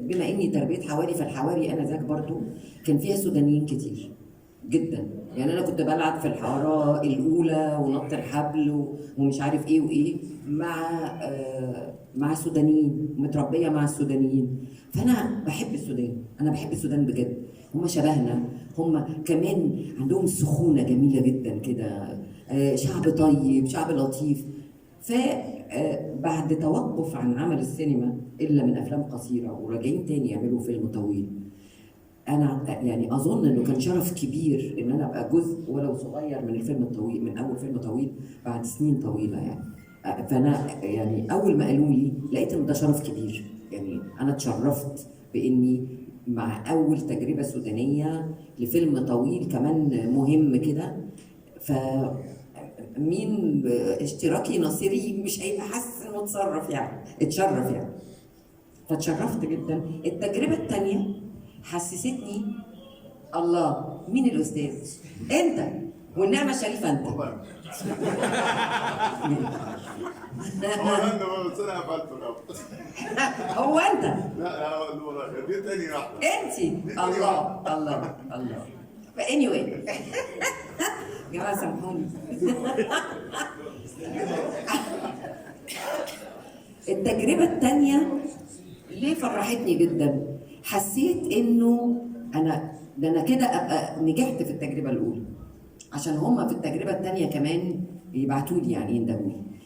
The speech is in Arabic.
بما اني تربيه حواري، فالحواري انا ذاك برضو كان فيها سودانيين كتير جدا. يعني انا كنت بلعب في الحاره الاولى ونط الحبل ومش عارف ايه وايه مع سودانيين، متربيه مع السودانيين. فانا بحب السودان، انا بحب السودان بجد. هم شبهنا، هم كمان عندهم سخونه جميله جدا كده. شعب طيب، شعب لطيف. فبعد توقف عن عمل السينما الا من افلام قصيره وراجعين تاني يعملوا فيلم طويل، انا يعني اظن انه كان شرف كبير ان انا ابقى جزء ولو صغير من الفيلم الطويل، من اول فيلم طويل بعد سنين طويله يعني. فانا يعني اول ما قالوا لي لقيت ان ده شرف كبير. يعني انا اتشرفت باني مع اول تجربه سودانيه لفيلم طويل كمان مهم كده. ف مين اشتراكي ناصري مش هيبقى حاسس انه اتصرف يعني، اتشرف يعني. فتشرفت جدا. التجربه الثانيه حسستني، الله مين الاستاذ؟ انت والنعمه الشريفه انت. والله هو انا بس انا قفلته. هو انت. لا والله دي تاني واحده. انت. الله الله الله. anyway يا جماعه سامحوني. التجربه الثانيه ليه فرحتني جدا؟ حسيت انه انا كده ابقى نجحت في التجربه الاولى، عشان هما في التجربه الثانيه كمان يبعتوا لي يعني يندموا لي.